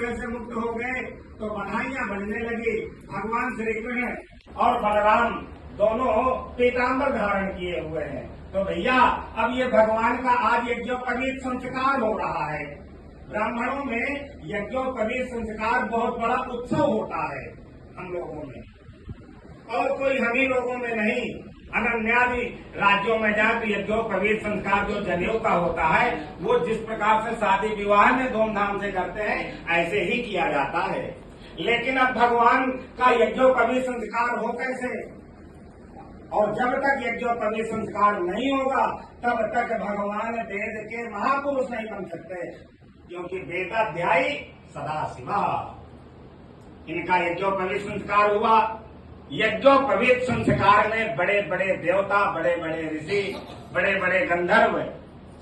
देह से मुक्त हो गए तो बधाइयां बढ़ने लगी। भगवान श्री कृष्ण और बलराम दोनों पीताम्बर धारण किए हुए हैं। तो भैया अब ये भगवान का आज यज्ञोपवीत संस्कार हो रहा है। ब्राह्मणों में यज्ञोपवीत संस्कार बहुत बड़ा उत्सव होता है हम लोगों में, और कोई हम ही लोगों में नहीं। अन्यादि राज्यों में जाए तो यज्ञोपवीत संस्कार जो जनेऊ का होता है वो जिस प्रकार से शादी विवाह में धूमधाम से करते हैं ऐसे ही किया जाता है। लेकिन अब भगवान का यज्ञोपवीत संस्कार हो कैसे? और जब तक यज्ञोपवीत संस्कार नहीं होगा तब तक भगवान वेद के महापुरुष नहीं बन सकते, क्योंकि वेदाध्यायी सदाशिवा। इनका यज्ञोपवीत संस्कार हुआ। यज्ञोपवीत संस्कार में बड़े बड़े देवता, बड़े बड़े ऋषि, बड़े बड़े गंधर्व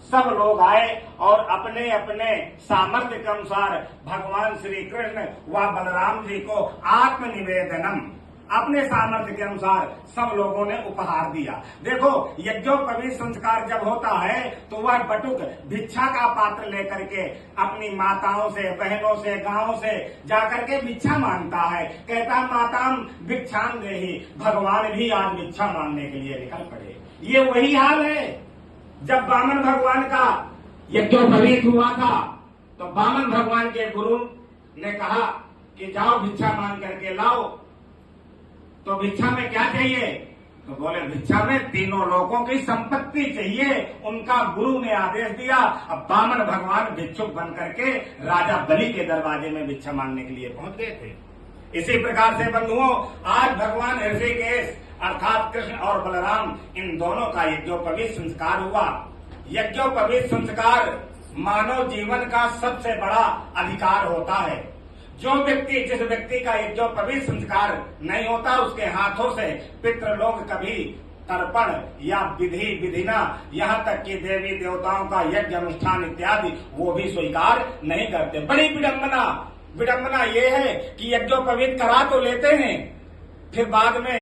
सब लोग आए और अपने अपने सामर्थ्य के अनुसार भगवान श्री कृष्ण व बलराम जी को आत्मनिवेदनम अपने सामर्थ्य के अनुसार सब लोगों ने उपहार दिया। देखो यज्ञोपवीत संस्कार जब होता है तो वह बटुक भिक्षा का पात्र लेकर के अपनी माताओं से, बहनों से, गांवों से जाकर के भिक्षा मांगता है। कहता माताम भिक्षाम देहि, भगवान भी आज भिक्षा मांगने के लिए निकल पड़े। ये वही हाल है। जब वामन भगवान का यज्ञोपवीत हुआ था तो वामन भगवान के गुरु ने कहा कि जाओ भिक्षा मांग करके लाओ। तो भिक्षा में क्या चाहिए? तो बोले भिक्षा में तीनों लोगों की संपत्ति चाहिए। उनका गुरु ने आदेश दिया। अब वामन भगवान भिक्षुक बन करके राजा बलि के दरवाजे में भिक्षा मांगने के लिए पहुंच गए थे। इसी प्रकार से बंधुओं, आज भगवान ऋषिकेश अर्थात कृष्ण और बलराम इन दोनों का यज्ञोपवीत संस्कार हुआ। यज्ञोपवीत संस्कार मानव जीवन का सबसे बड़ा अधिकार होता है। जिस व्यक्ति का यज्ञोपवीत संस्कार नहीं होता उसके हाथों से पितृलोक कभी तर्पण या विधिना यहाँ तक कि देवी देवताओं का यज्ञ अनुष्ठान इत्यादि वो भी स्वीकार नहीं करते। बड़ी विडंबना ये है कि यज्ञोपवीत करा तो लेते हैं, फिर बाद में